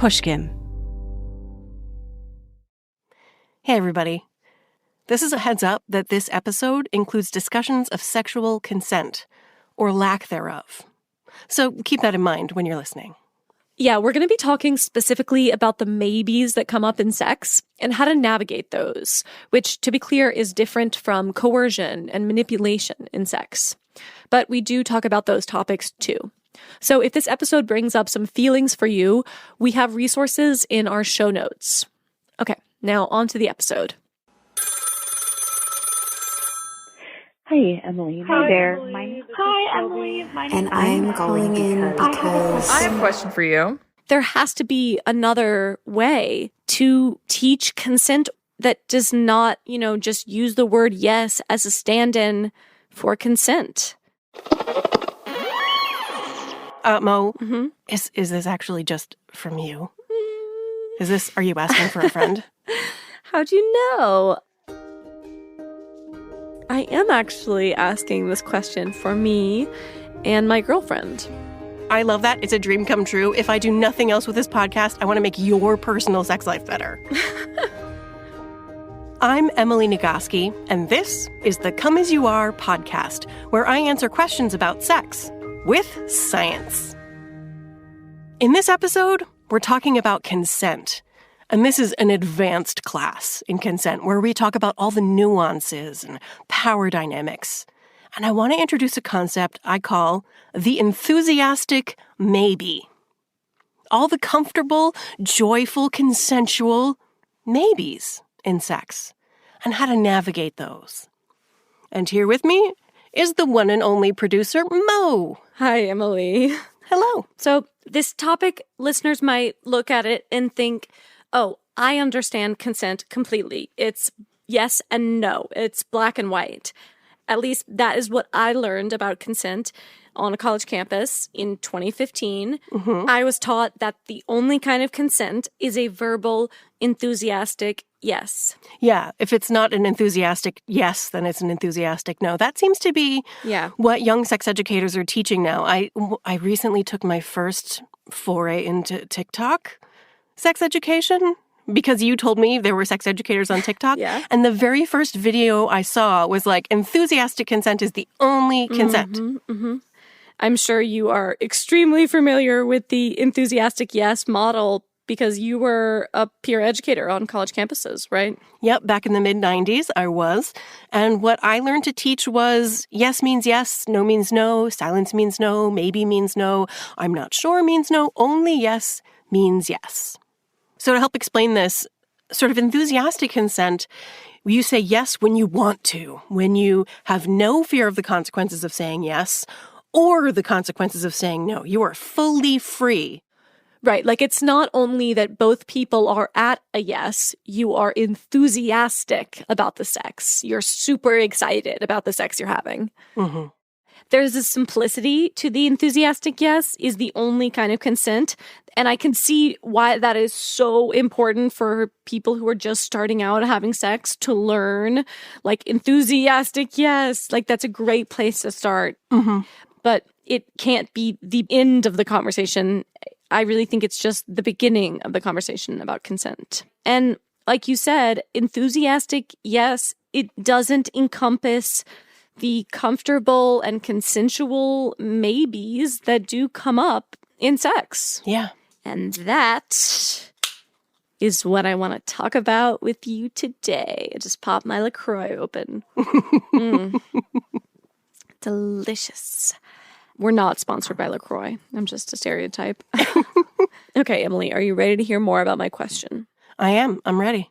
Pushkin. Hey, everybody. This is a heads up that this episode includes discussions of sexual consent, or lack thereof. So keep that in mind when you're listening. Yeah, we're going to be talking specifically about the maybes that come up in sex and how to navigate those, which, to be clear, is different from coercion and manipulation in sex. But we do talk about those topics too. So if this episode brings up some feelings for you, we have resources in our show notes. Okay, now on to the episode. Hi, Emily. Hi there. Hi, Emily. And I'm calling in because I have a question for you. There has to be another way to teach consent that does not, just use the word yes as a stand-in for consent. Mo, is this actually just from you? Are you asking for a friend? How'd you know? I am actually asking this question for me and my girlfriend. I love that. It's a dream come true. If I do nothing else with this podcast, I want to make your personal sex life better. I'm Emily Nagoski, and this is the Come As You Are podcast, where I answer questions about sex with science. In this episode, we're talking about consent. And this is an advanced class in consent where we talk about all the nuances and power dynamics. And I want to introduce a concept I call the enthusiastic maybe. All the comfortable, joyful, consensual maybes in sex and how to navigate those. And here with me is the one and only producer, Mo. Hi, Emily. Hello. So this topic, listeners might look at it and think, oh, I understand consent completely. It's yes and no. It's black and white. At least that is what I learned about consent on a college campus in 2015. I was taught that the only kind of consent is a verbal, enthusiastic yes. Yeah, if it's not an enthusiastic yes, then it's an enthusiastic no. That seems to be what young sex educators are teaching now. I recently took my first foray into TikTok sex education because you told me there were sex educators on TikTok. Yeah. And the very first video I saw was like, enthusiastic consent is the only consent. I'm sure you are extremely familiar with the enthusiastic yes model because you were a peer educator on college campuses, right? Yep, back in the mid-90s, I was. And what I learned to teach was yes means yes, no means no, silence means no, maybe means no, I'm not sure means no, only yes means yes. So to help explain this, sort of enthusiastic consent, you say yes when you want to, when you have no fear of the consequences of saying yes or the consequences of saying no. You are fully free. Right. Like it's not only that both people are at a yes, you are enthusiastic about the sex. You're super excited about the sex you're having. There's a simplicity to the enthusiastic yes is the only kind of consent. And I can see why that is so important for people who are just starting out having sex to learn, like enthusiastic yes, like that's a great place to start. But it can't be the end of the conversation. I really think it's just the beginning of the conversation about consent. And like you said, enthusiastic yes, it doesn't encompass the comfortable and consensual maybes that do come up in sex. Yeah. And that is what I want to talk about with you today. I just popped my LaCroix open. Delicious. We're not sponsored by LaCroix. I'm just a stereotype. Okay, Emily, are you ready to hear more about my question? I am. I'm ready.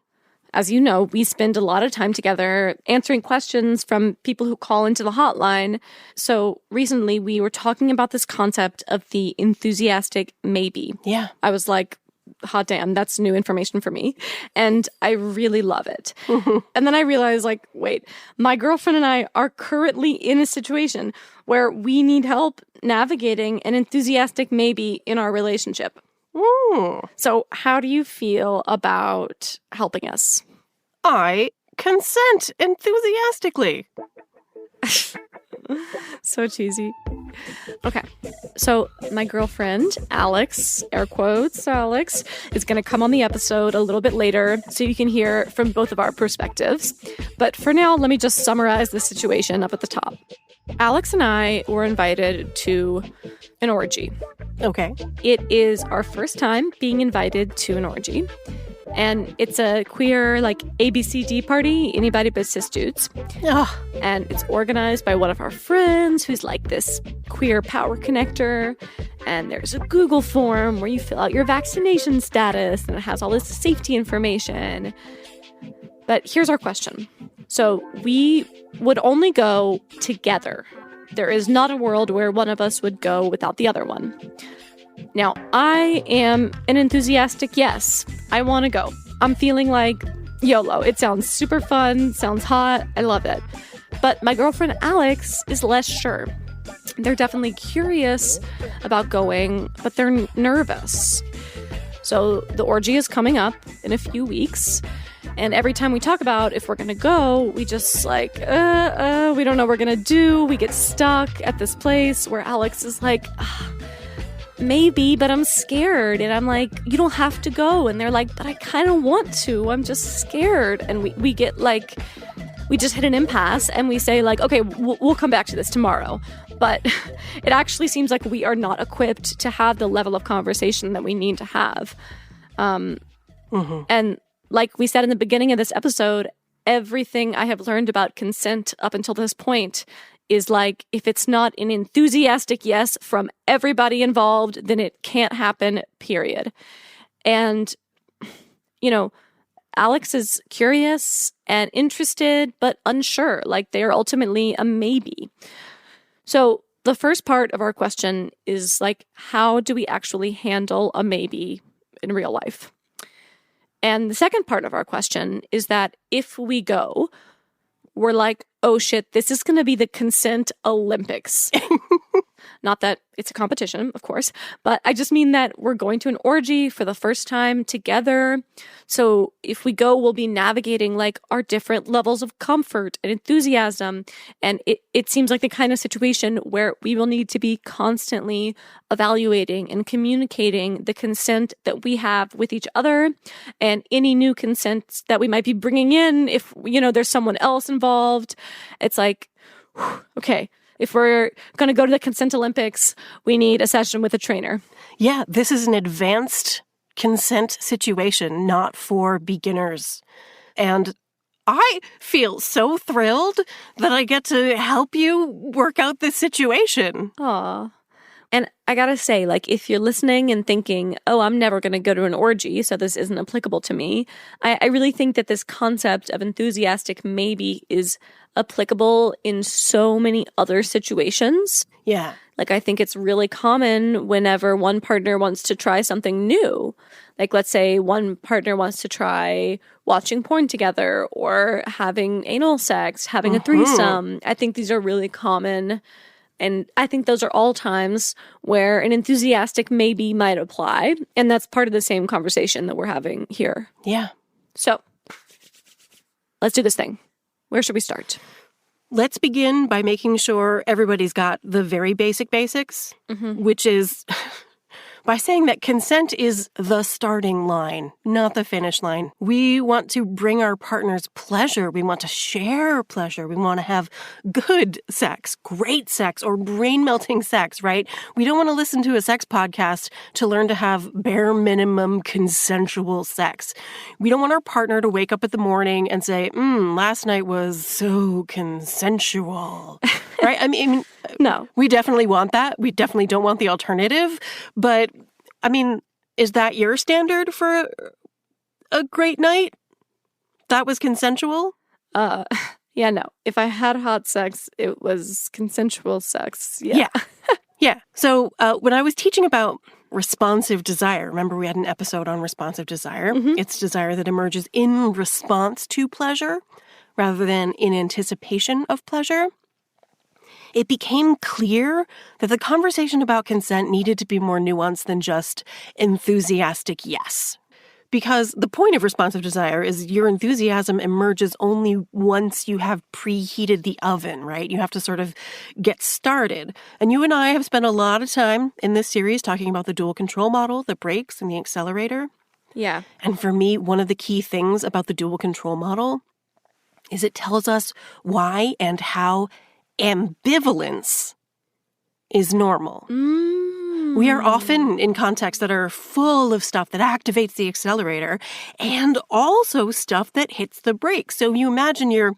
As you know, we spend a lot of time together answering questions from people who call into the hotline. So recently we were talking about this concept of the enthusiastic maybe. Yeah. I was like, hot damn, that's new information for me. And I really love it. And then I realized, like, wait, my girlfriend and I are currently in a situation where we need help navigating an enthusiastic maybe in our relationship. So how do you feel about helping us? I consent enthusiastically. So cheesy. Okay. So my girlfriend, Alex, air quotes, Alex, is going to come on the episode a little bit later so you can hear from both of our perspectives. But for now, let me just summarize the situation up at the top. Alex and I were invited to an orgy. Okay. It is our first time being invited to an orgy. And it's a queer, ABCD party, anybody but cis dudes. Oh. And it's organized by one of our friends who's like this queer power connector. And there's a Google form where you fill out your vaccination status, and it has all this safety information. But here's our question. So we would only go together. There is not a world where one of us would go without the other one. Now, I am an enthusiastic yes. I want to go. I'm feeling like YOLO. It sounds super fun, sounds hot. I love it. But my girlfriend Alex is less sure. They're definitely curious about going, but they're nervous. So the orgy is coming up in a few weeks. And every time we talk about if we're going to go, we just we don't know what we're going to do. We get stuck at this place where Alex is like, maybe, but I'm scared. And I'm like, you don't have to go. And they're like, but I kind of want to. I'm just scared. And we get we just hit an impasse and we say okay, we'll come back to this tomorrow. But it actually seems like we are not equipped to have the level of conversation that we need to have. And like we said in the beginning of this episode, everything I have learned about consent up until this point is if it's not an enthusiastic yes from everybody involved, then it can't happen, period. And, Alex is curious and interested, but unsure. They are ultimately a maybe. So the first part of our question is how do we actually handle a maybe in real life? And the second part of our question is that if we go, we're oh shit, this is going to be the consent Olympics. Not that it's a competition, of course, but I just mean that we're going to an orgy for the first time together. So if we go, we'll be navigating our different levels of comfort and enthusiasm. And it seems like the kind of situation where we will need to be constantly evaluating and communicating the consent that we have with each other and any new consents that we might be bringing in if, there's someone else involved. It's okay. If we're going to go to the consent Olympics, we need a session with a trainer. Yeah, this is an advanced consent situation, not for beginners. And I feel so thrilled that I get to help you work out this situation. Aw. And I gotta say, if you're listening and thinking, oh, I'm never going to go to an orgy, so this isn't applicable to me, I really think that this concept of enthusiastic maybe is applicable in so many other situations. Yeah. I think it's really common whenever one partner wants to try something new. Let's say one partner wants to try watching porn together or having anal sex, having a threesome. I think these are really common. And I think those are all times where an enthusiastic maybe might apply. And that's part of the same conversation that we're having here. Yeah. So let's do this thing. Where should we start? Let's begin by making sure everybody's got the very basics, which is by saying that consent is the starting line, not the finish line. We want to bring our partners pleasure. We want to share pleasure. We want to have good sex, great sex, or brain-melting sex, right? We don't want to listen to a sex podcast to learn to have bare minimum consensual sex. We don't want our partner to wake up in the morning and say, last night was so consensual, right? I mean, no. We definitely want that. We definitely don't want the alternative. But, is that your standard for a great night? That was consensual? Yeah, no. If I had hot sex, it was consensual sex. Yeah. Yeah. So when I was teaching about responsive desire, remember we had an episode on responsive desire. It's desire that emerges in response to pleasure rather than in anticipation of pleasure. It became clear that the conversation about consent needed to be more nuanced than just enthusiastic yes. because the point of responsive desire is your enthusiasm emerges only once you have preheated the oven, right? You have to sort of get started. And you and I have spent a lot of time in this series talking about the dual control model, the brakes and the accelerator. Yeah. And for me, one of the key things about the dual control model is it tells us why and how ambivalence is normal. We are often in contexts that are full of stuff that activates the accelerator and also stuff that hits the brakes. So you imagine you're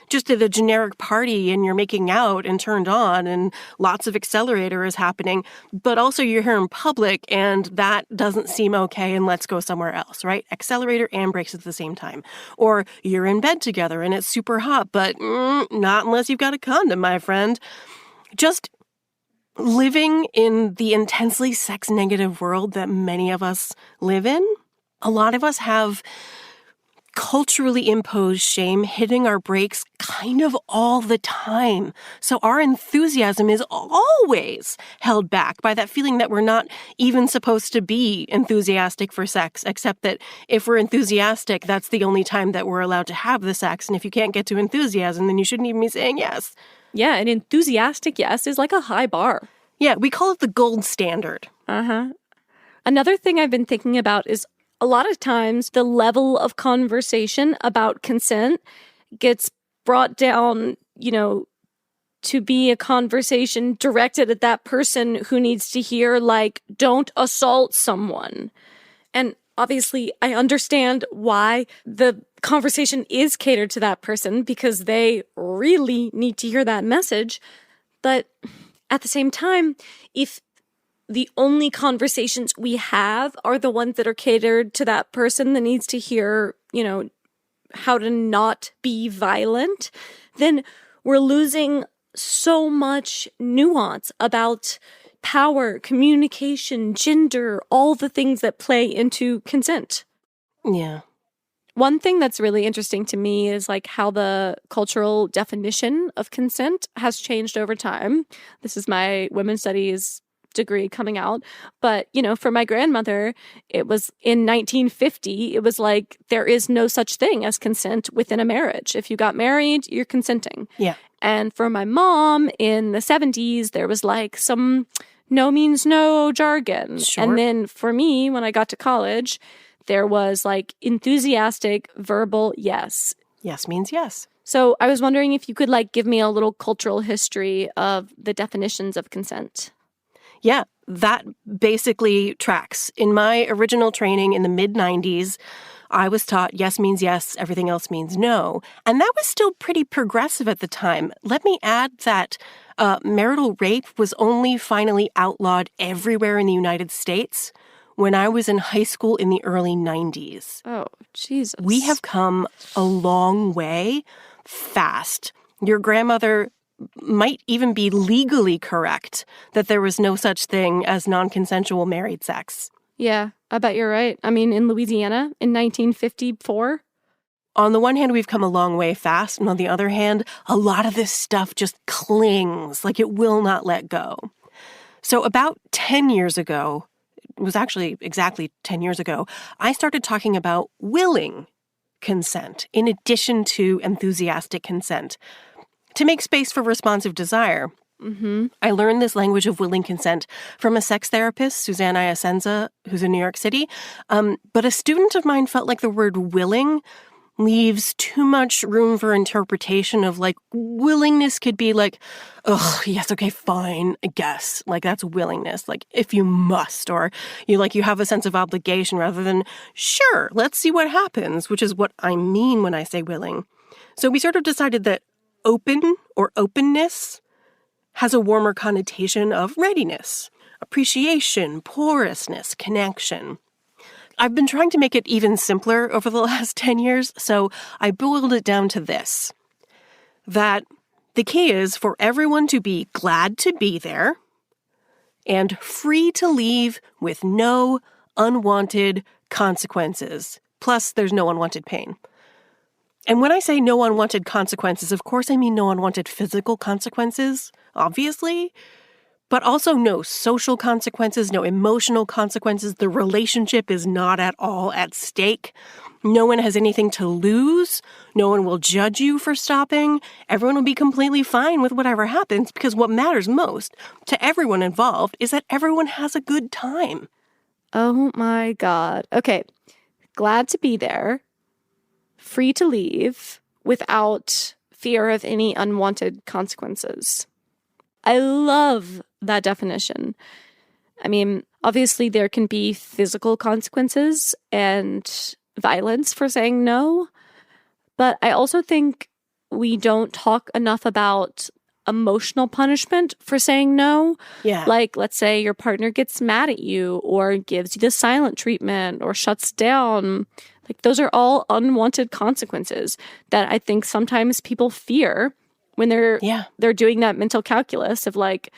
just at a generic party and you're making out and turned on and lots of accelerator is happening, but also you're here in public and that doesn't seem okay and let's go somewhere else, right? Accelerator and brakes at the same time. Or you're in bed together and it's super hot, but not unless you've got a condom, my friend. Just living in the intensely sex-negative world that many of us live in, a lot of us have culturally imposed shame hitting our brakes kind of all the time. So our enthusiasm is always held back by that feeling that we're not even supposed to be enthusiastic for sex, except that if we're enthusiastic, that's the only time that we're allowed to have the sex. And if you can't get to enthusiasm, then you shouldn't even be saying yes. Yeah, an enthusiastic yes is like a high bar. Yeah, we call it the gold standard. Another thing I've been thinking about is a lot of times the level of conversation about consent gets brought down, to be a conversation directed at that person who needs to hear, like, don't assault someone. And obviously, I understand why the conversation is catered to that person because they really need to hear that message. But at the same time, if the only conversations we have are the ones that are catered to that person that needs to hear, how to not be violent, then we're losing so much nuance about power, communication, gender, all the things that play into consent. Yeah. One thing that's really interesting to me is like how the cultural definition of consent has changed over time. This is my women's studies degree coming out. But, for my grandmother, it was in 1950, it was like there is no such thing as consent within a marriage. If you got married, you're consenting. Yeah. And for my mom in the 70s, there was like some no means no jargon. Sure. And then for me, when I got to college, there was like enthusiastic verbal yes. Yes means yes. So I was wondering if you could like give me a little cultural history of the definitions of consent. Yeah, that basically tracks. In my original training in the mid-90s, I was taught yes means yes, everything else means no. And that was still pretty progressive at the time. Let me add that marital rape was only finally outlawed everywhere in the United States when I was in high school in the early 90s. Oh, Jesus. We have come a long way fast. Your grandmother might even be legally correct that there was no such thing as non-consensual married sex. Yeah, I bet you're right. I mean, in Louisiana in 1954. On the one hand, we've come a long way fast, and on the other hand, a lot of this stuff just clings, like it will not let go. So about 10 years ago, it was actually exactly 10 years ago, I started talking about willing consent in addition to enthusiastic consent to make space for responsive desire. I learned this language of willing consent from a sex therapist, Suzanne Iasenza, who's in New York City. But a student of mine felt like the word willing leaves too much room for interpretation of like willingness could be like, oh, yes, okay, fine, I guess. Like that's willingness, like if you must, or you have a sense of obligation rather than, sure, let's see what happens, which is what I mean when I say willing. So we sort of decided that open or openness has a warmer connotation of readiness, appreciation, porousness, connection. I've been trying to make it even simpler over the last 10 years, so I boiled it down to this, that the key is for everyone to be glad to be there and free to leave with no unwanted consequences. Plus, there's no unwanted pain. And when I say no unwanted consequences, of course I mean no unwanted physical consequences, obviously. but also no social consequences, no emotional consequences. The relationship is not at all at stake. No one has anything to lose. No one will judge you for stopping. Everyone will be completely fine with whatever happens, because what matters most to everyone involved is that everyone has a good time. Oh my God. Okay. Glad to be there. Free to leave without fear of any unwanted consequences. I love that definition. I mean, obviously there can be physical consequences and violence for saying no, but I also think we don't talk enough about emotional punishment for saying no. Yeah. Like, let's say your partner gets mad at you or gives you the silent treatment or shuts down. Like, those are all unwanted consequences that I think sometimes people fear when they're doing that mental calculus of like,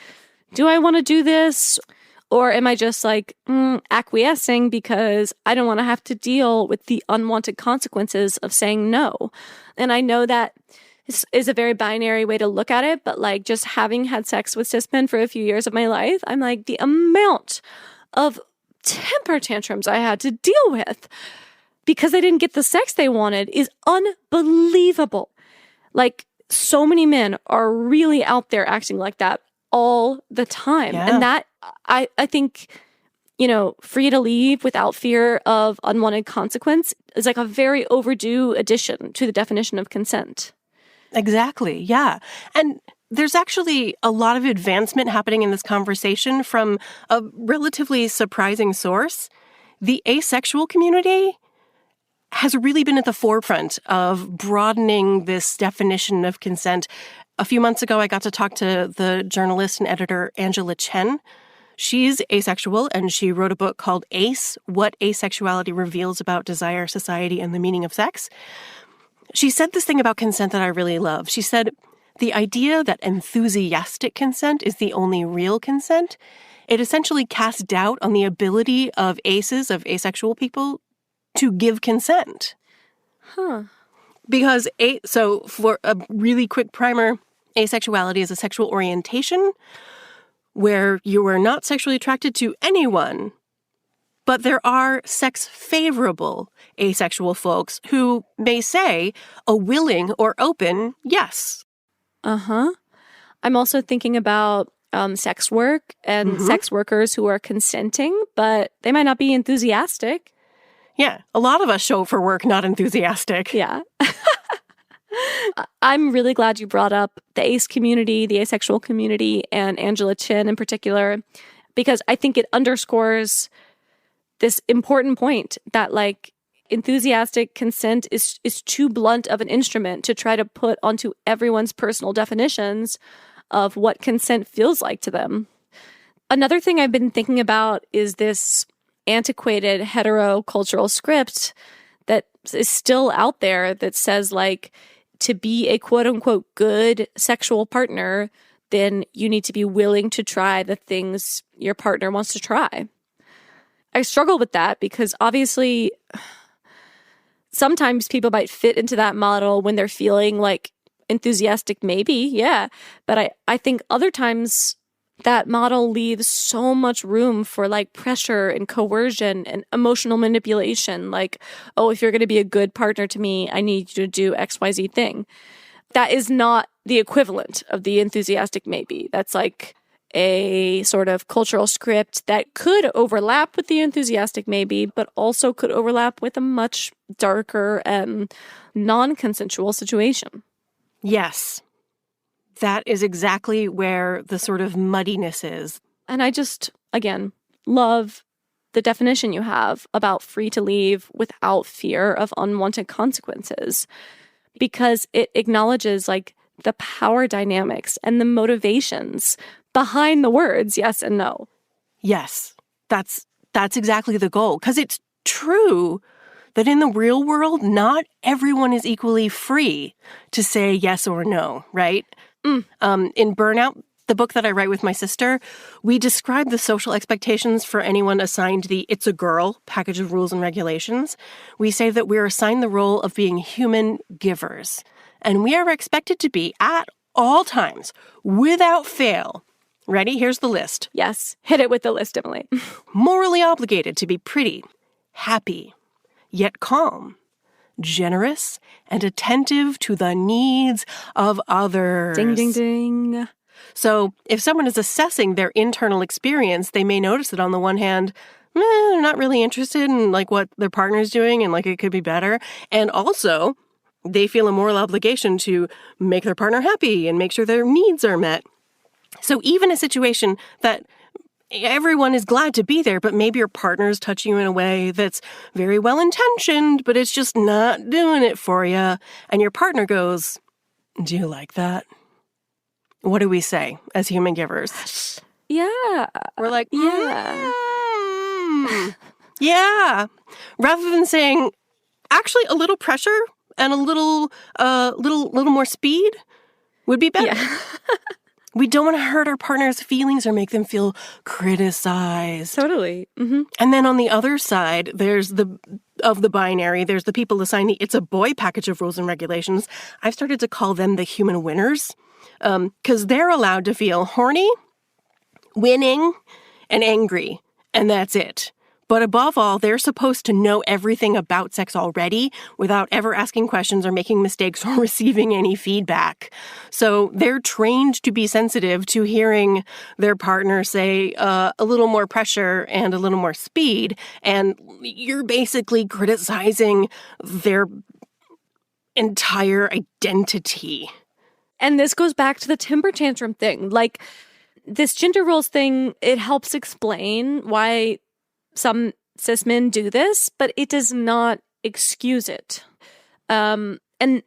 do I want to do this? Or am I just like acquiescing because I don't want to have to deal with the unwanted consequences of saying no? And I know that is a very binary way to look at it, but like just having had sex with cis men for a few years of my life, I'm like, the amount of temper tantrums I had to deal with because they didn't get the sex they wanted is unbelievable. Like, so many men are really out there acting like that all the time. Yeah. And that, I think, you know, free to leave without fear of unwanted consequence is like a very overdue addition to the definition of consent. Exactly, yeah. And there's actually a lot of advancement happening in this conversation from a relatively surprising source. The asexual community has really been at the forefront of broadening this definition of consent. A few months ago, I got to talk to the journalist and editor Angela Chen. She's asexual, and she wrote a book called Ace, What Asexuality Reveals About Desire, Society, and the Meaning of Sex. She said this thing about consent that I really love. She said, the idea that enthusiastic consent is the only real consent, it essentially casts doubt on the ability of aces, of asexual people, to give consent. Huh. Because, so for a really quick primer, asexuality is a sexual orientation where you are not sexually attracted to anyone, but there are sex-favorable asexual folks who may say a willing or open yes. Uh-huh. I'm also thinking about sex work and sex workers who are consenting, but they might not be enthusiastic. Yeah, a lot of us show up for work not enthusiastic. Yeah. I'm really glad you brought up the ace community, the asexual community, and Angela Chen in particular, because I think it underscores this important point that, like, enthusiastic consent is too blunt of an instrument to try to put onto everyone's personal definitions of what consent feels like to them. Another thing I've been thinking about is this antiquated heterocultural script that is still out there that says, like, to be a quote-unquote good sexual partner, then you need to be willing to try the things your partner wants to try. I struggle with that because obviously sometimes people might fit into that model when they're feeling like enthusiastic, maybe, yeah. But I think other times that model leaves so much room for like pressure and coercion and emotional manipulation. Like, oh, if you're going to be a good partner to me, I need you to do XYZ thing. That is not the equivalent of the enthusiastic maybe. That's like a sort of cultural script that could overlap with the enthusiastic maybe, but also could overlap with a much darker and non-consensual situation. Yes. That is exactly where the sort of muddiness is. And I just, again, love the definition you have about free to leave without fear of unwanted consequences, because it acknowledges like the power dynamics and the motivations behind the words yes and no. Yes, that's exactly the goal. Because it's true that in the real world, not everyone is equally free to say yes or no, right? In Burnout, the book that I write with my sister, we describe the social expectations for anyone assigned the It's a Girl package of rules and regulations. We say that we're assigned the role of being human givers. And we are expected to be, at all times, without fail, Ready? Here's the list. Yes. Hit it with the list, Emily. Morally obligated to be pretty, happy, yet calm, generous, and attentive to the needs of others. Ding, ding, ding. So if someone is assessing their internal experience, they may notice that on the one hand, they're not really interested in like what their partner's doing and like it could be better. And also, they feel a moral obligation to make their partner happy and make sure their needs are met. So even a situation that everyone is glad to be there, but maybe your partner's touching you in a way that's very well-intentioned, but it's just not doing it for you. And your partner goes, do you like that? What do we say as human givers? Yeah. We're like, yeah. Yeah. Rather than saying, actually, a little pressure and a little more speed would be better. Yeah. We don't want to hurt our partner's feelings or make them feel criticized. Totally. Mm-hmm. And then on the other side, there's the binary, there's the people assigned the it's a boy package of rules and regulations. I've started to call them the human winners because they're allowed to feel horny, winning, and angry, and that's it. But above all, they're supposed to know everything about sex already without ever asking questions or making mistakes or receiving any feedback. So they're trained to be sensitive to hearing their partner say a little more pressure and a little more speed. And you're basically criticizing their entire identity. And this goes back to the temper tantrum thing. Like, this gender roles thing, it helps explain why some cis men do this, but it does not excuse it. And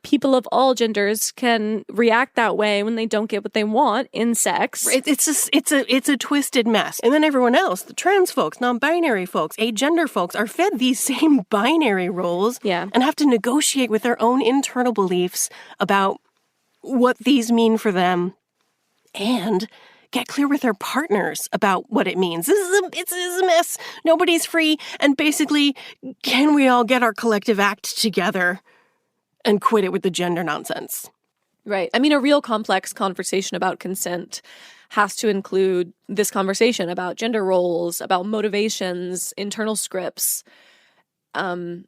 people of all genders can react that way when they don't get what they want in sex. It's a twisted mess. And then everyone else, the trans folks, non-binary folks, agender folks, are fed these same binary roles and have to negotiate with their own internal beliefs about what these mean for them and get clear with their partners about what it means. It's a mess. Nobody's free. And basically, can we all get our collective act together and quit it with the gender nonsense? Right. I mean, a real complex conversation about consent has to include this conversation about gender roles, about motivations, internal scripts. And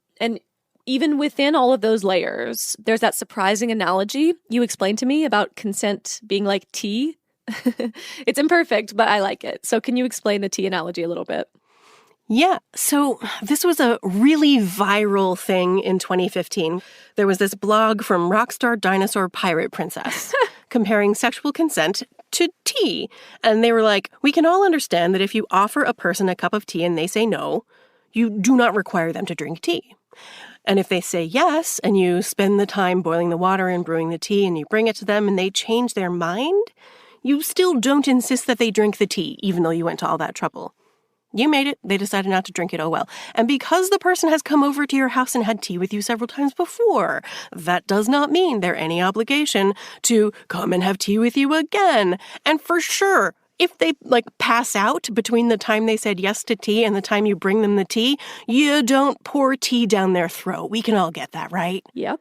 even within all of those layers, there's that surprising analogy you explained to me about consent being like tea. It's imperfect, but I like it. So can you explain the tea analogy a little bit? Yeah. So this was a really viral thing in 2015. There was this blog from Rockstar Dinosaur Pirate Princess comparing sexual consent to tea. And they were like, we can all understand that if you offer a person a cup of tea and they say no, you do not require them to drink tea. And if they say yes, and you spend the time boiling the water and brewing the tea and you bring it to them and they change their mind, you still don't insist that they drink the tea, even though you went to all that trouble. You made it. They decided not to drink it. Oh, well. And because the person has come over to your house and had tea with you several times before, that does not mean they're any obligation to come and have tea with you again. And for sure, if they pass out between the time they said yes to tea and the time you bring them the tea, you don't pour tea down their throat. We can all get that, right? Yep.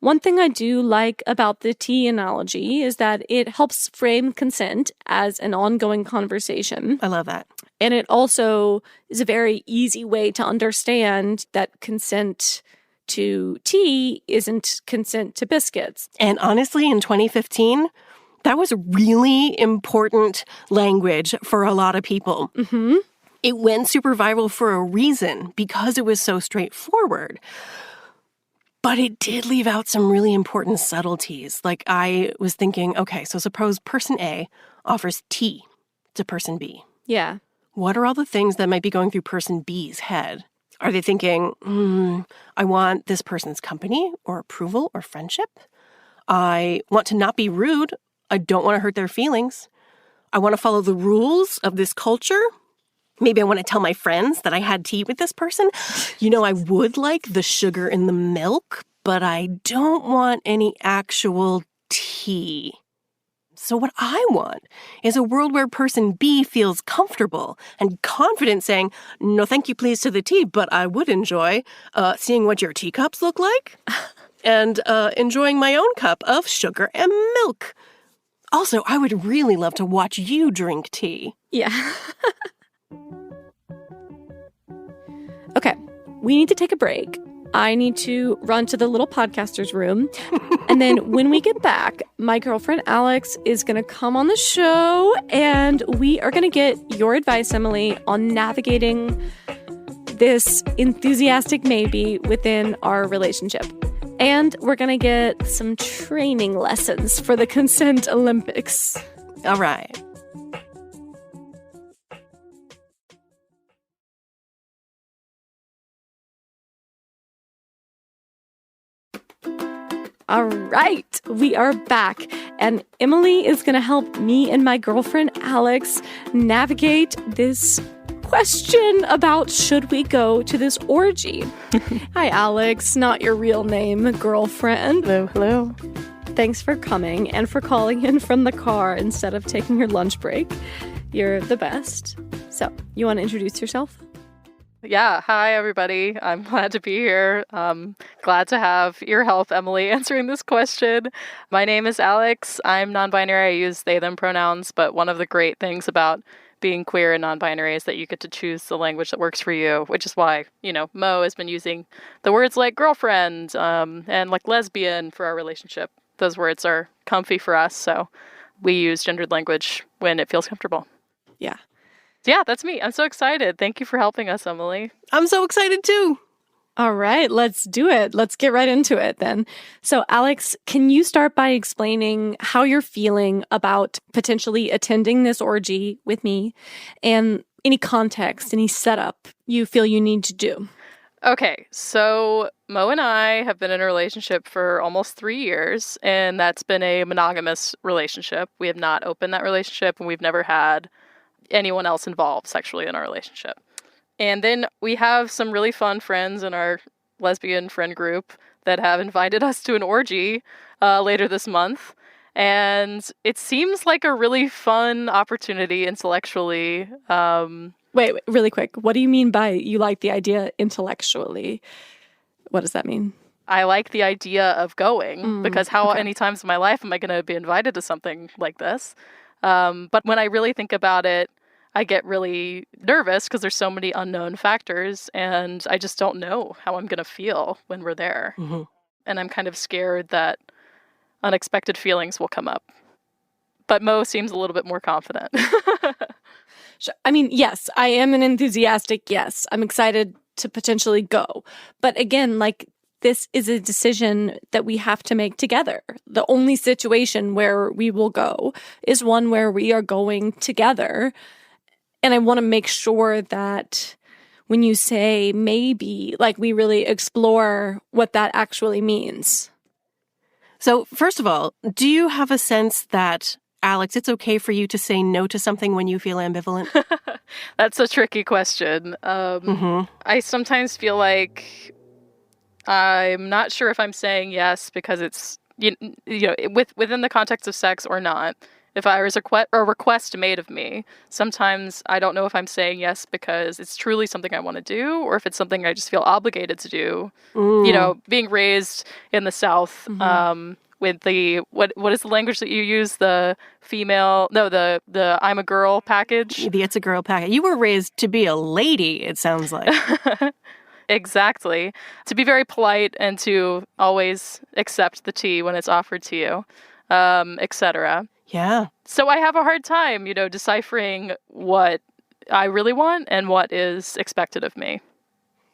One thing I do like about the tea analogy is that it helps frame consent as an ongoing conversation. I love that. And it also is a very easy way to understand that consent to tea isn't consent to biscuits. And honestly, in 2015, that was really important language for a lot of people. Mm-hmm. It went super viral for a reason, because it was so straightforward. But it did leave out some really important subtleties. Like, I was thinking, okay, so suppose person A offers tea to person B. Yeah. What are all the things that might be going through person B's head? Are they thinking, I want this person's company or approval or friendship? I want to not be rude. I don't want to hurt their feelings. I want to follow the rules of this culture. Maybe I want to tell my friends that I had tea with this person. You know, I would like the sugar in the milk, but I don't want any actual tea. So what I want is a world where person B feels comfortable and confident saying, no, thank you, please, to the tea, but I would enjoy seeing what your teacups look like and enjoying my own cup of sugar and milk. Also, I would really love to watch you drink tea. Yeah. Okay, we need to take a break. I need to run to the little podcaster's room. And then when we get back, my girlfriend Alex is going to come on the show, and we are going to get your advice, Emily, on navigating this enthusiastic maybe within our relationship. And we're going to get some training lessons for the Consent Olympics. All right. All right, we are back, and Emily is going to help me and my girlfriend Alex navigate this question about should we go to this orgy. Hi, Alex, not your real name, girlfriend. Hello. Thanks for coming and for calling in from the car instead of taking your lunch break. You're the best. So, you want to introduce yourself? Yeah. Hi, everybody. I'm glad to be here. Glad to have your help, Emily, answering this question. My name is Alex. I'm non-binary. I use they, them pronouns. But one of the great things about being queer and non-binary is that you get to choose the language that works for you, which is why, Mo has been using the words like girlfriend and like lesbian for our relationship. Those words are comfy for us. So we use gendered language when it feels comfortable. Yeah. Yeah, that's me. I'm so excited. Thank you for helping us, Emily. I'm so excited too. All right, let's do it. Let's get right into it then. So, Alex, can you start by explaining how you're feeling about potentially attending this orgy with me and any context, any setup you feel you need to do? Okay, so Mo and I have been in a relationship for almost 3 years, and that's been a monogamous relationship. We have not opened that relationship, and we've never had anyone else involved sexually in our relationship. And then we have some really fun friends in our lesbian friend group that have invited us to an orgy later this month. And it seems like a really fun opportunity intellectually. Wait, really quick. What do you mean by you like the idea intellectually? What does that mean? I like the idea of going because how many times in my life am I going to be invited to something like this? But when I really think about it, I get really nervous because there's so many unknown factors and I just don't know how I'm going to feel when we're there. Mm-hmm. And I'm kind of scared that unexpected feelings will come up. But Mo seems a little bit more confident. I mean, yes, I am an enthusiastic yes. I'm excited to potentially go. But again, this is a decision that we have to make together. The only situation where we will go is one where we are going together. And I want to make sure that when you say maybe, we really explore what that actually means. So, first of all, do you have a sense that, Alex, it's okay for you to say no to something when you feel ambivalent? That's a tricky question. I sometimes feel like I'm not sure if I'm saying yes because it's, within the context of sex or not. If I was a request made of me, sometimes I don't know if I'm saying yes because it's truly something I want to do or if it's something I just feel obligated to do. Being raised in the South with the, what is the language that you use? The I'm a girl package? The it's a girl package. You were raised to be a lady, it sounds like. Exactly. To be very polite and to always accept the tea when it's offered to you, etc. Yeah. So I have a hard time, deciphering what I really want and what is expected of me.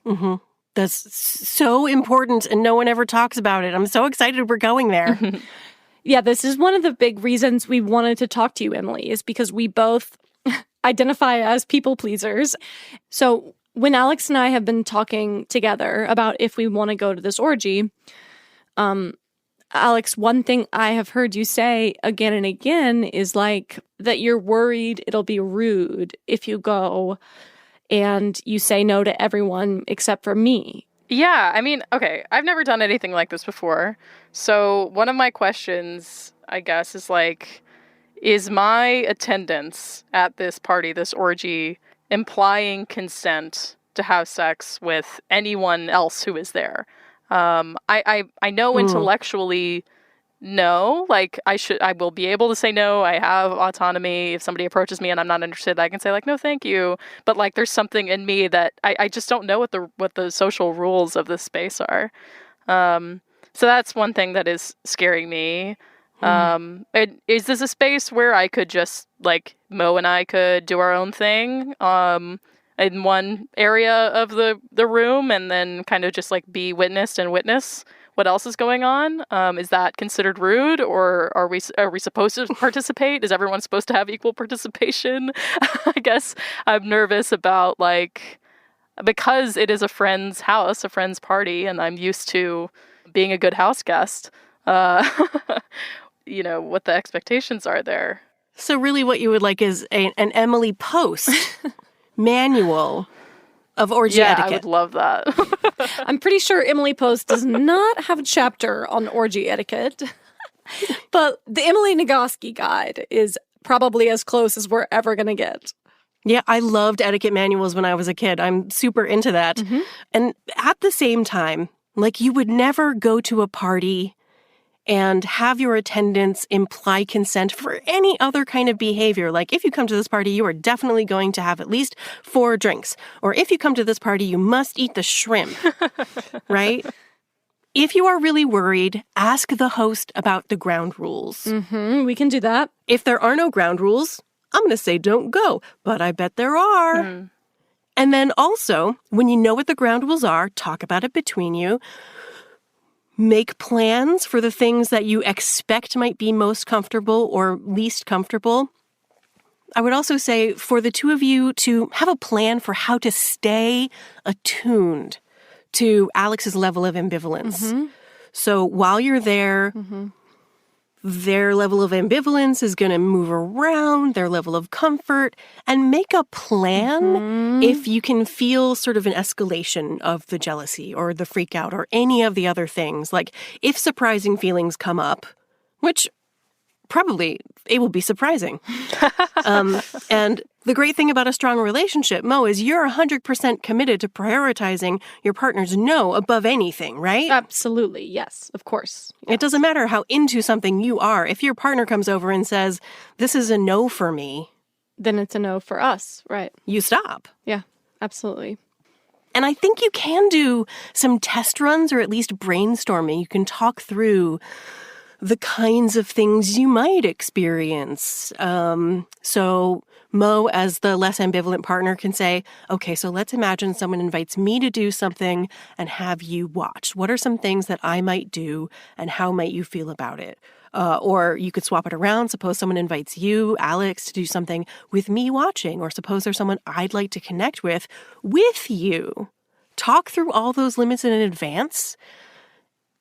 Mm-hmm. That's so important, and no one ever talks about it. I'm so excited we're going there. Yeah, this is one of the big reasons we wanted to talk to you, Emily, is because we both identify as people pleasers. So when Alex and I have been talking together about if we want to go to this orgy, Alex, one thing I have heard you say again and again is that you're worried it'll be rude if you go and you say no to everyone except for me. Yeah, I mean, okay, I've never done anything like this before. So one of my questions, I guess, is my attendance at this party, this orgy, implying consent to have sex with anyone else who is there? I know intellectually no. Like, I will be able to say no. I have autonomy. If somebody approaches me and I'm not interested, I can say like, no, thank you. But like, there's something in me that I just don't know what the social rules of this space are. So that's one thing that is scaring me. Is this a space where I could just, like, Mo and I could do our own thing in one area of the room and then kind of just, like, be witnessed and witness what else is going on? Is that considered rude, or are we supposed to participate? Is everyone supposed to have equal participation? I guess I'm nervous about, like, because it is a friend's house, a friend's party, and I'm used to being a good house guest, you know, what the expectations are there. So really what you would like is an Emily Post manual of orgy etiquette. Yeah, I would love that. I'm pretty sure Emily Post does not have a chapter on orgy etiquette, but the Emily Nagoski guide is probably as close as we're ever going to get. Yeah, I loved etiquette manuals when I was a kid. I'm super into that. Mm-hmm. And at the same time, like, you would never go to a party and have your attendants imply consent for any other kind of behavior. Like, if you come to this party, you are definitely going to have at least 4 drinks. Or if you come to this party, you must eat the shrimp, right? If you are really worried, ask the host about the ground rules. Mm-hmm, we can do that. If there are no ground rules, I'm going to say don't go, but I bet there are. Mm. And then also, when you know what the ground rules are, talk about it between you. Make plans for the things that you expect might be most comfortable or least comfortable. I would also say for the two of you to have a plan for how to stay attuned to Alex's level of ambivalence. Mm-hmm. So while you're there, mm-hmm. their level of ambivalence is going to move around, their level of comfort, and make a plan mm-hmm. if you can feel sort of an escalation of the jealousy or the freak out or any of the other things. Like, if surprising feelings come up, which probably it will be surprising. And the great thing about a strong relationship, Mo, is you're 100% committed to prioritizing your partner's no above anything, right? Absolutely. Yes, of course. Yes. It doesn't matter how into something you are. If your partner comes over and says, this is a no for me, then it's a no for us, right? You stop. Yeah, absolutely. And I think you can do some test runs or at least brainstorming. You can talk through the kinds of things you might experience. So Mo, as the less ambivalent partner, can say, okay, so let's imagine someone invites me to do something and have you watch. What are some things that I might do and how might you feel about it? Or you could swap it around. Suppose someone invites you, Alex, to do something with me watching, or suppose there's someone I'd like to connect with you. Talk through all those limits in advance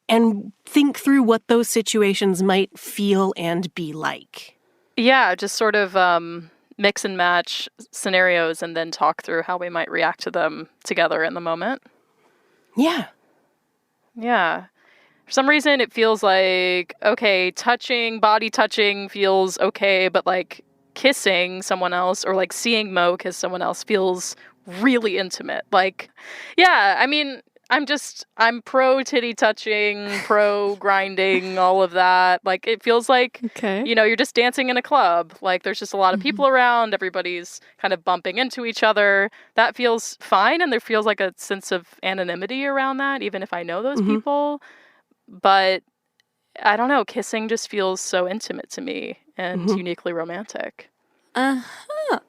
and think through what those situations might feel and be like. Yeah, just sort of mix and match scenarios and then talk through how we might react to them together in the moment. Yeah. Yeah. For some reason, it feels like, okay, body touching feels okay, but like kissing someone else or like seeing Mo kiss someone else feels really intimate. Like, yeah, I mean, I'm pro titty touching, pro grinding, all of that. Like, it feels like, you know, you're just dancing in a club. Like, there's just a lot of people around. Everybody's kind of bumping into each other. That feels fine. And there feels like a sense of anonymity around that, even if I know those people. But I don't know. Kissing just feels so intimate to me and uniquely romantic.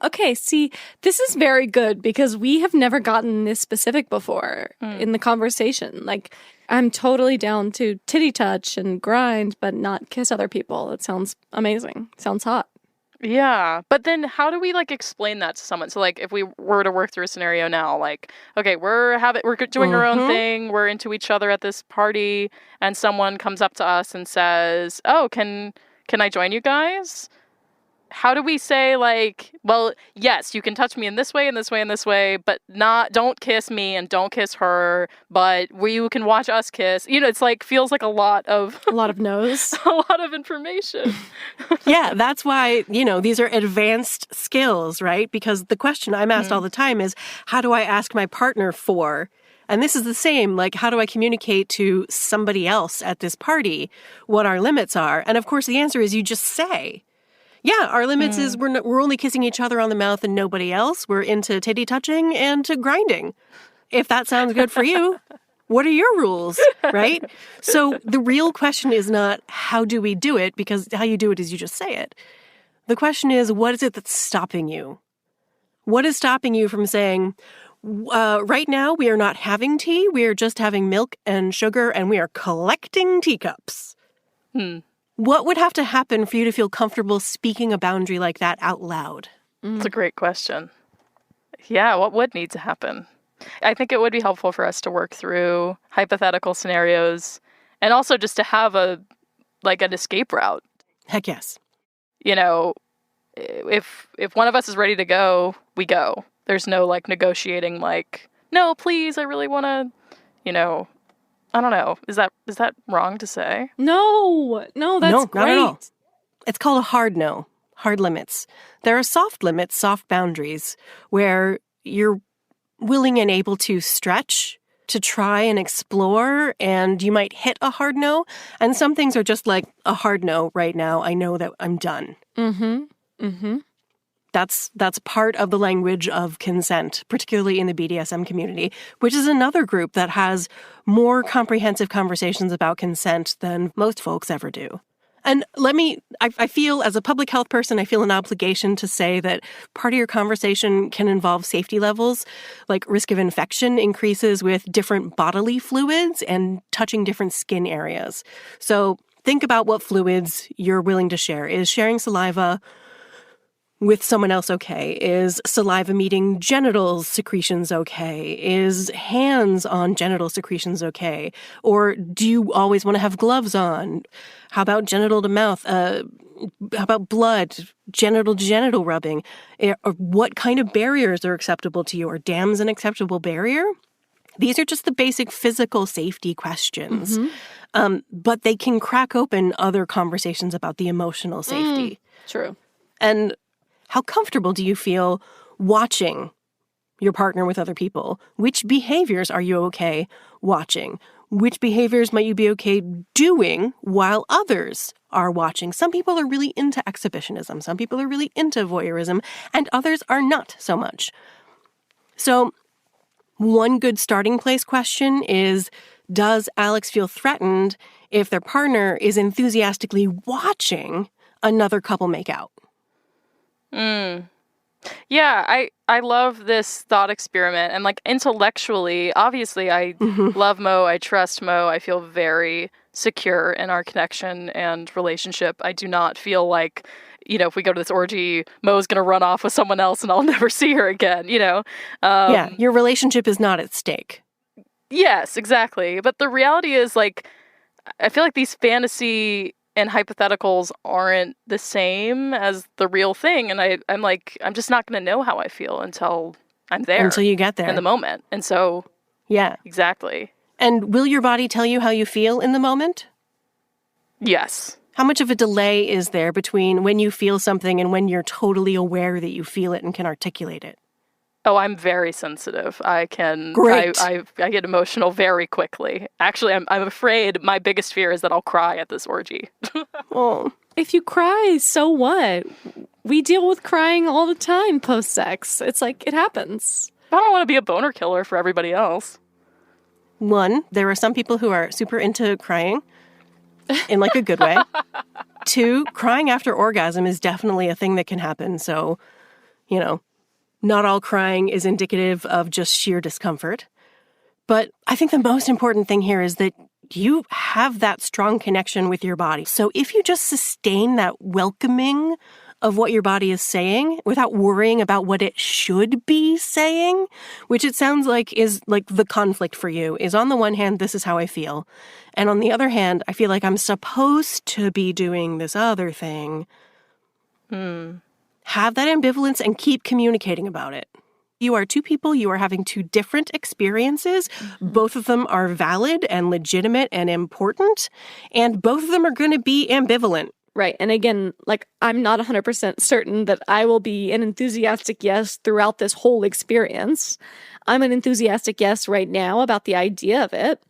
Okay, see, this is very good because we have never gotten this specific before in the conversation. Like, I'm totally down to titty touch and grind, but not kiss other people. It sounds amazing. Sounds hot. Yeah, but then how do we, like, explain that to someone? So, like, if we were to work through a scenario now, like, okay, we're doing our own thing, we're into each other at this party, and someone comes up to us and says, oh, can I join you guys? How do we say, like, well, yes, you can touch me in this way, and this way, and this way, but don't kiss me and don't kiss her, but you can watch us kiss. You know, it's like, feels like a lot of no's. A lot of information. Yeah, that's why, you know, these are advanced skills, right? Because the question I'm asked all the time is, how do I ask my partner for And this is the same, like, how do I communicate to somebody else at this party what our limits are? And of course, the answer is you just say, yeah, our limits is we're only kissing each other on the mouth and nobody else. We're into titty touching and to grinding. If that sounds good for you, what are your rules, right? So the real question is not how do we do it, because how you do it is you just say it. The question is, what is it that's stopping you? What is stopping you from saying, right now, we are not having tea. We are just having milk and sugar, and we are collecting teacups. What would have to happen for you to feel comfortable speaking a boundary like that out loud? That's a great question. Yeah, what would need to happen? I think it would be helpful for us to work through hypothetical scenarios and also just to have an escape route. Heck yes. You know, if one of us is ready to go, we go. There's no negotiating no, please, I really want to, I don't know. Is that wrong to say? No, that's no, great. Not at all. It's called a hard no, hard limits. There are soft limits, soft boundaries, where you're willing and able to stretch, to try and explore, and you might hit a hard no. And some things are just like a hard no right now. I know that I'm done. That's part of the language of consent, particularly in the BDSM community, which is another group that has more comprehensive conversations about consent than most folks ever do. And I feel, as a public health person, I feel an obligation to say that part of your conversation can involve safety levels, like risk of infection increases with different bodily fluids and touching different skin areas. So think about what fluids you're willing to share. Is sharing saliva with someone else okay? Is saliva meeting genital secretions okay? Is hands on genital secretions okay? Or do you always want to have gloves on? How about genital to mouth? How about blood, genital to genital rubbing? Or what kind of barriers are acceptable to you? Are dams an acceptable barrier? These are just the basic physical safety questions. But they can crack open other conversations about the emotional safety. True. And how comfortable do you feel watching your partner with other people? Which behaviors are you okay watching? Which behaviors might you be okay doing while others are watching? Some people are really into exhibitionism. Some people are really into voyeurism, and others are not so much. So one good starting place question is, does Alex feel threatened if their partner is enthusiastically watching another couple make out? Yeah, I love this thought experiment. And intellectually, obviously, I love Mo. I trust Mo. I feel very secure in our connection and relationship. I do not feel like, if we go to this orgy, Mo's going to run off with someone else and I'll never see her again, Yeah, your relationship is not at stake. Yes, exactly. But the reality is, I feel like these fantasy and hypotheticals aren't the same as the real thing. And I'm just not going to know how I feel until I'm there. Until you get there. In the moment. And so, yeah. Exactly. And will your body tell you how you feel in the moment? Yes. How much of a delay is there between when you feel something and when you're totally aware that you feel it and can articulate it? Oh, I'm very sensitive. I can. Great. I get emotional very quickly. Actually, I'm afraid my biggest fear is that I'll cry at this orgy. Oh, if you cry, so what? We deal with crying all the time post-sex. It's it happens. I don't want to be a boner killer for everybody else. One, there are some people who are super into crying in a good way. Two, crying after orgasm is definitely a thing that can happen. So, not all crying is indicative of just sheer discomfort. But I think the most important thing here is that you have that strong connection with your body. So if you just sustain that welcoming of what your body is saying without worrying about what it should be saying, which it sounds like is the conflict for you, is on the one hand, this is how I feel. And on the other hand, I feel like I'm supposed to be doing this other thing. Have that ambivalence and keep communicating about it. You are two people. You are having two different experiences. Both of them are valid and legitimate and important. And both of them are going to be ambivalent. Right. And again, I'm not 100% certain that I will be an enthusiastic yes throughout this whole experience. I'm an enthusiastic yes right now about the idea of it.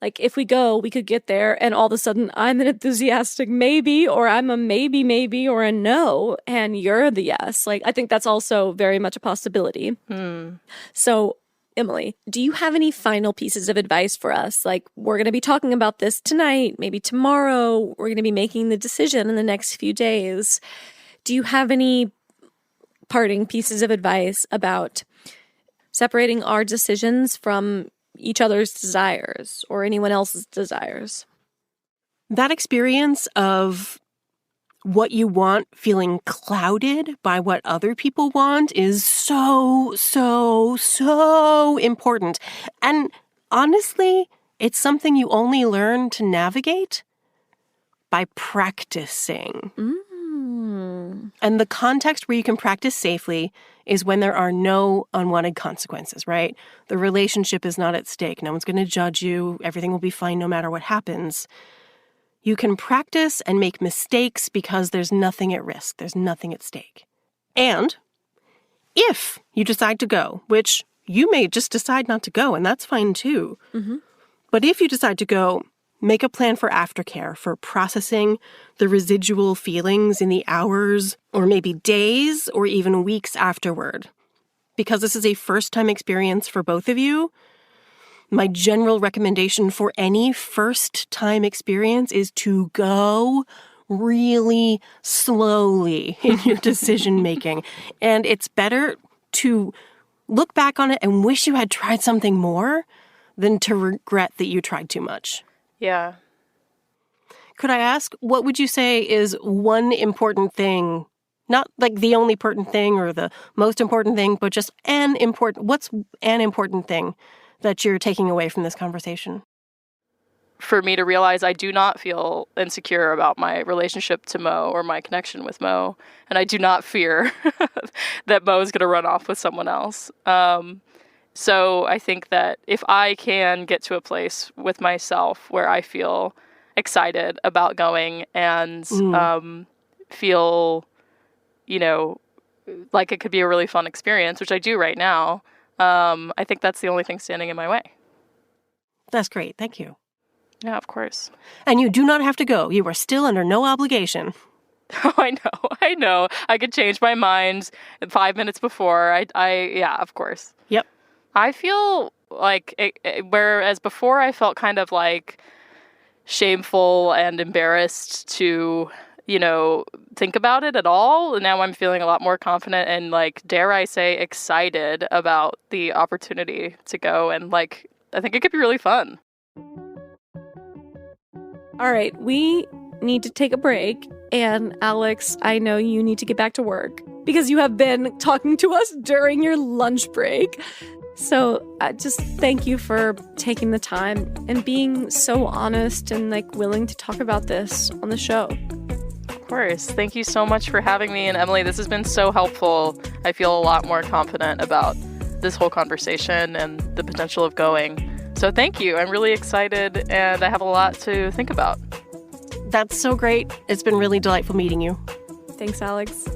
Like, if we go, we could get there, and all of a sudden I'm an enthusiastic maybe, or I'm a maybe, or a no, and you're the yes. Like, I think that's also very much a possibility. So, Emily, do you have any final pieces of advice for us? Like, we're going to be talking about this tonight, maybe tomorrow. We're going to be making the decision in the next few days. Do you have any parting pieces of advice about separating our decisions from each other's desires or anyone else's desires? That experience of what you want feeling clouded by what other people want is so important. And honestly, it's something you only learn to navigate by practicing. And the context where you can practice safely is when there are no unwanted consequences, right? The relationship is not at stake. No one's going to judge you. Everything will be fine no matter what happens. You can practice and make mistakes because there's nothing at risk. There's nothing at stake. And if you decide to go, which you may just decide not to go, and that's fine too. But if you decide to go, make a plan for aftercare, for processing the residual feelings in the hours or maybe days or even weeks afterward. Because this is a first-time experience for both of you, my general recommendation for any first-time experience is to go really slowly in your decision-making. And it's better to look back on it and wish you had tried something more than to regret that you tried too much. Yeah. Could I ask, what would you say is one important thing, not like the only important thing or the most important thing, but just what's an important thing that you're taking away from this conversation? For me to realize I do not feel insecure about my relationship to Mo or my connection with Mo, and I do not fear that Mo is going to run off with someone else. So I think that if I can get to a place with myself where I feel excited about going and feel, like it could be a really fun experience, which I do right now, I think that's the only thing standing in my way. That's great. Thank you. Yeah, of course. And you do not have to go. You are still under no obligation. Oh, I know. I could change my mind 5 minutes before. Yeah, of course. Yep. I feel like, whereas before I felt kind of like shameful and embarrassed to, think about it at all. Now I'm feeling a lot more confident and, like, dare I say, excited about the opportunity to go. And, like, I think it could be really fun. All right, we need to take a break. And Alex, I know you need to get back to work because you have been talking to us during your lunch break. So just thank you for taking the time and being so honest and, like, willing to talk about this on the show. Of course. Thank you so much for having me. And Emily, this has been so helpful. I feel a lot more confident about this whole conversation and the potential of going. So thank you. I'm really excited and I have a lot to think about. That's so great. It's been really delightful meeting you. Thanks, Alex.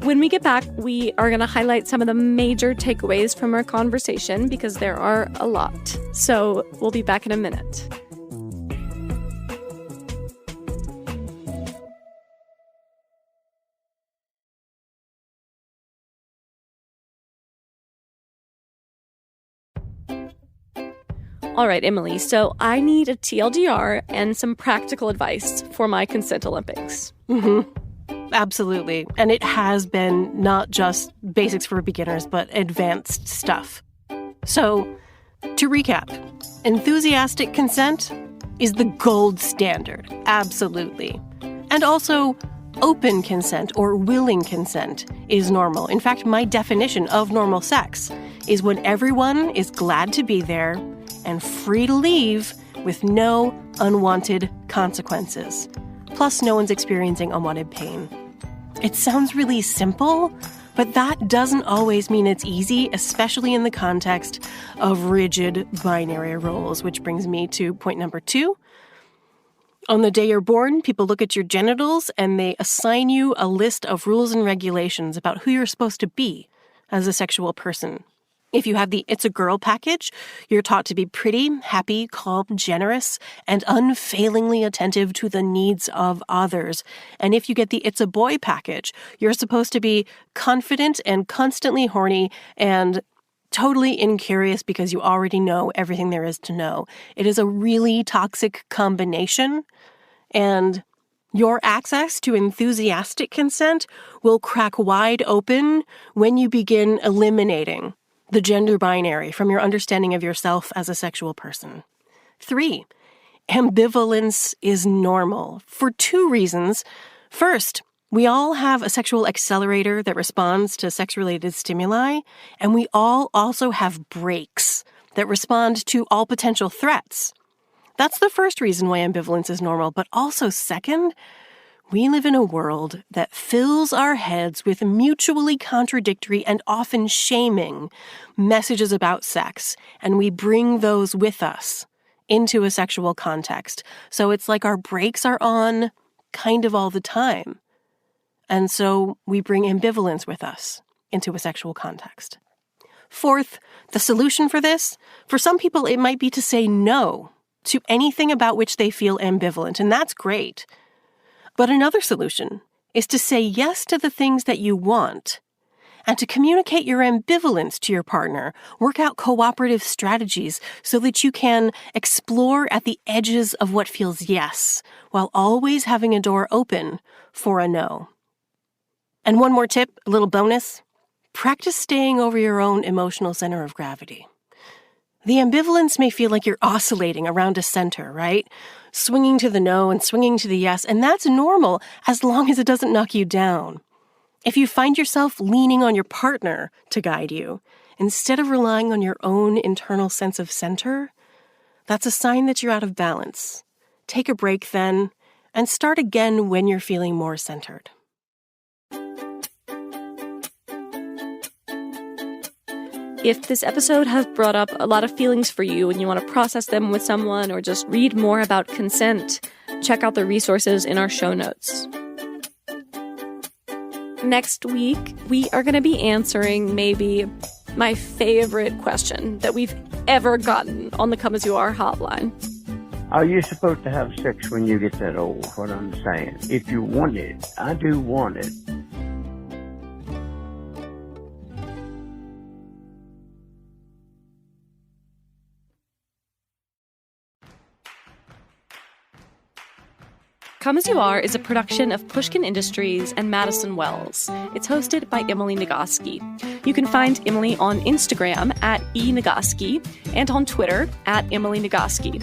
When we get back, we are going to highlight some of the major takeaways from our conversation because there are a lot. So we'll be back in a minute. All right, Emily, so I need a TLDR and some practical advice for my Consent Olympics. Absolutely. And it has been not just basics for beginners, but advanced stuff. So, to recap, enthusiastic consent is the gold standard. Absolutely. And also, open consent or willing consent is normal. In fact, my definition of normal sex is when everyone is glad to be there and free to leave with no unwanted consequences. Plus, no one's experiencing unwanted pain. It sounds really simple, but that doesn't always mean it's easy, especially in the context of rigid binary roles, which brings me to point number 2. On the day you're born, people look at your genitals and they assign you a list of rules and regulations about who you're supposed to be as a sexual person. If you have the It's a Girl package, you're taught to be pretty, happy, calm, generous, and unfailingly attentive to the needs of others. And if you get the It's a Boy package, you're supposed to be confident and constantly horny and totally incurious because you already know everything there is to know. It is a really toxic combination, and your access to enthusiastic consent will crack wide open when you begin eliminating the gender binary from your understanding of yourself as a sexual person. 3, ambivalence is normal for 2 reasons. First, we all have a sexual accelerator that responds to sex-related stimuli, and we all also have brakes that respond to all potential threats. That's the first reason why ambivalence is normal, but also second, we live in a world that fills our heads with mutually contradictory and often shaming messages about sex, and we bring those with us into a sexual context. So it's like our brakes are on kind of all the time. And so we bring ambivalence with us into a sexual context. Fourth, the solution for this, for some people it might be to say no to anything about which they feel ambivalent, and that's great. But another solution is to say yes to the things that you want and to communicate your ambivalence to your partner. Work out cooperative strategies so that you can explore at the edges of what feels yes, while always having a door open for a no. And one more tip, a little bonus. Practice staying over your own emotional center of gravity. The ambivalence may feel like you're oscillating around a center, right? Swinging to the no and swinging to the yes, and that's normal as long as it doesn't knock you down. If you find yourself leaning on your partner to guide you, instead of relying on your own internal sense of center, that's a sign that you're out of balance. Take a break then, and start again when you're feeling more centered. If this episode has brought up a lot of feelings for you and you want to process them with someone or just read more about consent, check out the resources in our show notes. Next week, we are going to be answering maybe my favorite question that we've ever gotten on the Come As You Are hotline. Are you supposed to have sex when you get that old? What I'm saying. If you want it, I do want it. Come As You Are is a production of Pushkin Industries and Madison Wells. It's hosted by Emily Nagoski. You can find Emily on Instagram at @eNagoski and on Twitter at Emily Nagoski.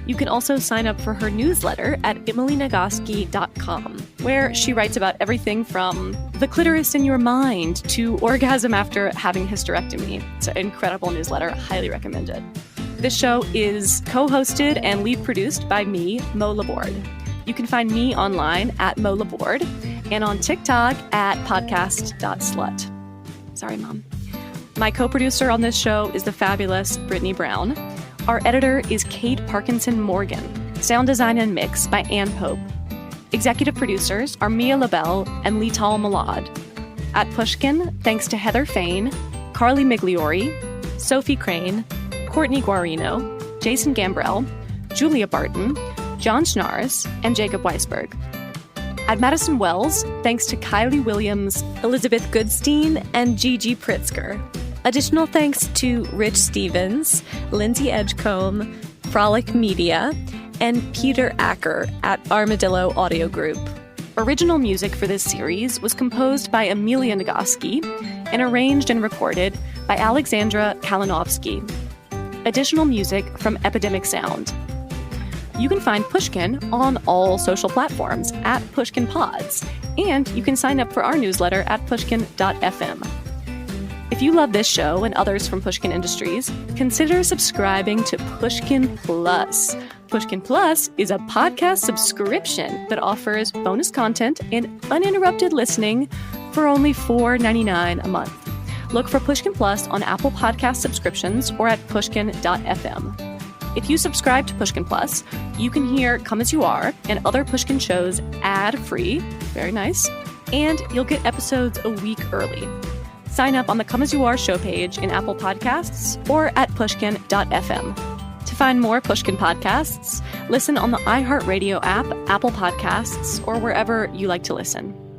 You can also sign up for her newsletter at emilynagoski.com, where she writes about everything from the clitoris in your mind to orgasm after having hysterectomy. It's an incredible newsletter. Highly recommended. This show is co-hosted and lead produced by me, Mo Laborde. You can find me online at Mo Laborde and on TikTok at podcast.slut. Sorry, Mom. My co-producer on this show is the fabulous Brittany Brown. Our editor is Kate Parkinson Morgan. Sound design and mix by Ann Pope. Executive producers are Mia LaBelle and Lital Malad. At Pushkin, thanks to Heather Fain, Carly Migliori, Sophie Crane, Courtney Guarino, Jason Gambrell, Julia Barton, John Schnars, and Jacob Weisberg. At Madison Wells, thanks to Kylie Williams, Elizabeth Goodstein, and Gigi Pritzker. Additional thanks to Rich Stevens, Lindsay Edgecombe, Frolic Media, and Peter Acker at Armadillo Audio Group. Original music for this series was composed by Amelia Nagoski and arranged and recorded by Alexandra Kalinowski. Additional music from Epidemic Sound. You can find Pushkin on all social platforms at Pushkin Pods, and you can sign up for our newsletter at pushkin.fm. If you love this show and others from Pushkin Industries, consider subscribing to Pushkin Plus. Pushkin Plus is a podcast subscription that offers bonus content and uninterrupted listening for only $4.99 a month. Look for Pushkin Plus on Apple Podcast subscriptions or at pushkin.fm. If you subscribe to Pushkin Plus, you can hear Come As You Are and other Pushkin shows ad-free, very nice, and you'll get episodes a week early. Sign up on the Come As You Are show page in Apple Podcasts or at pushkin.fm. To find more Pushkin podcasts, listen on the iHeartRadio app, Apple Podcasts, or wherever you like to listen.